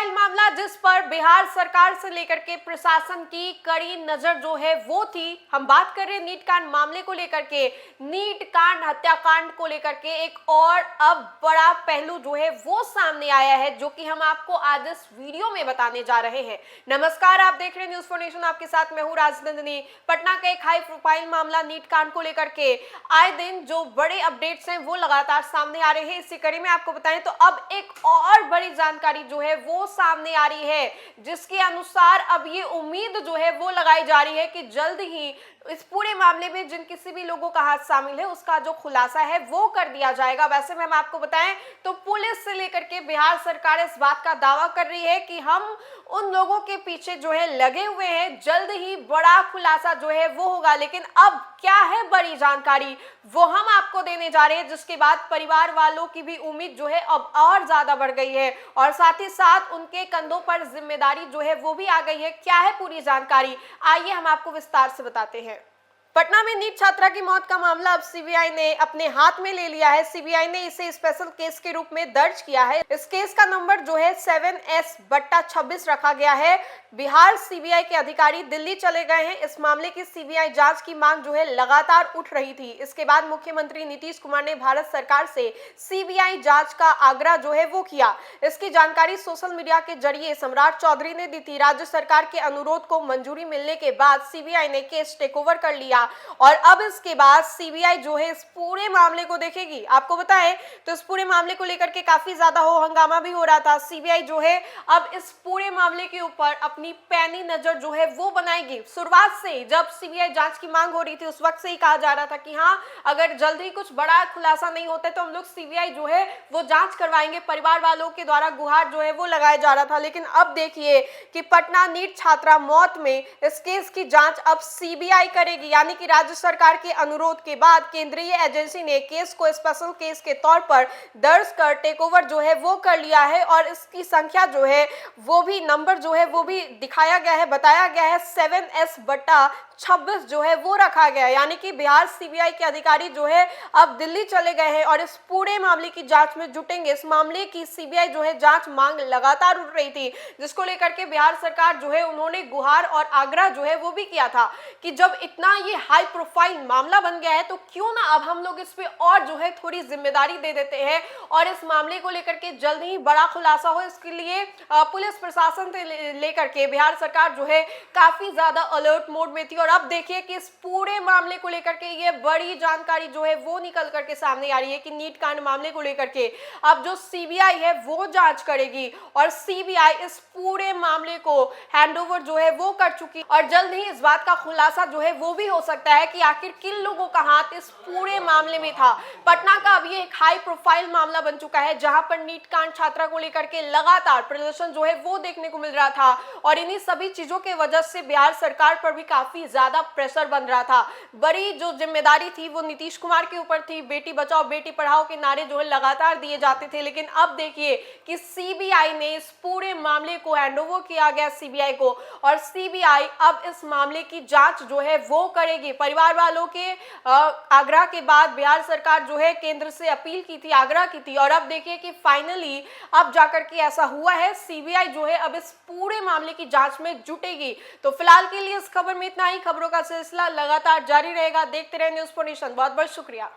Profile मामला जिस पर बिहार सरकार से लेकर के प्रशासन की कड़ी नजर जो है वो थी। हम बात कर रहे हैं नीट कांड मामले को लेकर के, नीट कांड हत्याकांड को लेकर के एक और अब बड़ा पहलू जो है वो सामने आया है, जो कि हम आपको आज इस वीडियो में बताने जा रहे हैं। नमस्कार, आप देख रहे हैं न्यूज़ फॉर नेशन, आपके साथ मैं हूं राजनंदिनी। पटना का एक हाई प्रोफाइल मामला नीट कांड को लेकर के आए दिन जो बड़े अपडेट्स हैं वो लगातार सामने आ रहे हैं। इसी कड़ी में आपको बताएं तो अब एक और बड़ी जानकारी जो है वो सामने आ रही है, जिसके अनुसार अब ये उम्मीद जो है वो लगाई जा रही है कि जल्द ही इस पूरे मामले में जिन किसी भी लोगों का हाथ शामिल है उसका जो खुलासा है वो कर दिया जाएगा। वैसे में हम आपको बताएं तो पुलिस से लेकर के बिहार सरकार इस बात का दावा कर रही है कि हम उन लोगों के पीछे जो है लगे हुए हैं, जल्द ही बड़ा खुलासा जो है वो होगा। लेकिन अब क्या है बड़ी जानकारी वो हम आपको देने जा रहे हैं, जिसके बाद परिवार वालों की भी उम्मीद जो है अब और ज्यादा बढ़ गई है और साथ ही साथ उनके कंधों पर जिम्मेदारी जो है वो भी आ गई है। क्या है पूरी जानकारी, आइए हम आपको विस्तार से बताते हैं। पटना में नीट छात्रा की मौत का मामला अब सीबीआई ने अपने हाथ में ले लिया है। सीबीआई ने इसे स्पेशल केस के रूप में दर्ज किया है। इस केस का नंबर जो है 7S/26 रखा गया है। बिहार सीबीआई के अधिकारी दिल्ली चले गए हैं। इस मामले की सीबीआई जांच की मांग जो है लगातार उठ रही थी। इसके बाद मुख्यमंत्री नीतीश कुमार ने भारत सरकार से सीबीआई जांच का आग्रह जो है वो किया। इसकी जानकारी सोशल मीडिया के जरिए सम्राट चौधरी ने दी थी। राज्य सरकार के अनुरोध को मंजूरी मिलने के बाद सीबीआई ने केस टेक ओवर कर लिया और अब इसके बाद सीबीआई जो है इस पूरे मामले को देखेगी। आपको बताएं तो इस पूरे मामले को लेकर के काफी ज्यादा हो हंगामा भी हो रहा था। सीबीआई जो है अब इस पूरे मामले के ऊपर अपनी पैनी नजर जो है वो बनाएगी। शुरुआत से जब सीबीआई जांच की मांग हो रही थी उस वक्त से ही कहा जा रहा था कि हाँ, अगर जल्द ही कुछ बड़ा खुलासा नहीं होता तो हम लोग सीबीआई जो है वो जांच करवाएंगे। परिवार वालों के द्वारा गुहार जो है वो लगाया जा रहा था। लेकिन अब देखिए कि पटना नीट छात्रा मौत में इस केस की जांच अब सीबीआई करेगी, यानी कि राज्य सरकार के अनुरोध के बाद केंद्रीय एजेंसी ने केस को स्पेशल केस के तौर पर दर्ज कर टेक ओवर जो है वो कर लिया है और इसकी संख्या जो है वो भी नंबर जो है वो भी दिखाया गया है, बताया गया है 7S/26 जो है वो रखा गया है। यानी कि बिहार सीबीआई के अधिकारी जो है अब दिल्ली चले गए हैं और इस पूरे मामले की जांच में जुटेंगे। इस मामले की सीबीआई जो है जांच मांग लगातार उठ रही थी, जिसको लेकर के बिहार सरकार जो है उन्होंने गुहार और आग्रह जो है वो भी किया था कि जब इतना ये हाई प्रोफाइल मामला बन गया है तो क्यों ना अब हम लोग इस पे और जो है थोड़ी जिम्मेदारी दे देते हैं और इस मामले को लेकर के जल्द ही बड़ा खुलासा हो। इसके लिए पुलिस प्रशासन से लेकर के बिहार सरकार जो है काफी ज्यादा अलर्ट मोड में थी और अब देखिए कि इस पूरे मामले को लेकर के ये बड़ी जानकारी जो है वो निकल करके सामने आ रही है कि नीट कांड मामले को लेकर के अब जो सीबीआई है वो जांच करेगी और सीबीआई इस पूरे मामले को हैंडओवर जो है वो कर चुकी और जल्द ही इस बात का खुलासा जो है वो भी हो सकता है कि आखिर किन लोगों का हाथ इस पूरे मामले में था। पटना का अब ये एक हाई प्रोफाइल मामला बन चुका है, जहां पर नीट कांड छात्रा को लेकर के लगातार प्रदर्शन जो है वो देखने को मिल रहा था और इन्हीं सभी चीजों के वजह से बिहार सरकार पर भी काफी ज्यादा प्रेशर बन रहा था। बड़ी जो जिम्मेदारी थी वो नीतीश कुमार के ऊपर थी। बेटी बचाओ बेटी पढ़ाओ के नारे जो है लगातार दिए जाते थे, लेकिन अब देखिए कि सीबीआई ने इस पूरे मामले को हैंडओवर किया गया सीबीआई को और सीबीआई अब इस मामले की जांच जो है वो करेगी। परिवार वालों के आग्रह के बाद बिहार सरकार जो है केंद्र से अपील की थी, आग्रह की थी और अब देखिए कि फाइनली अब जाकर के ऐसा हुआ है। सीबीआई जो है अब इस पूरे मामले की जांच में जुटेगी। तो फिलहाल के लिए इस खबर में इतना ही। खबरों का सिलसिला लगातार जारी रहेगा। देखते रहे न्यूज़ फॉर नेशन। बहुत बहुत शुक्रिया।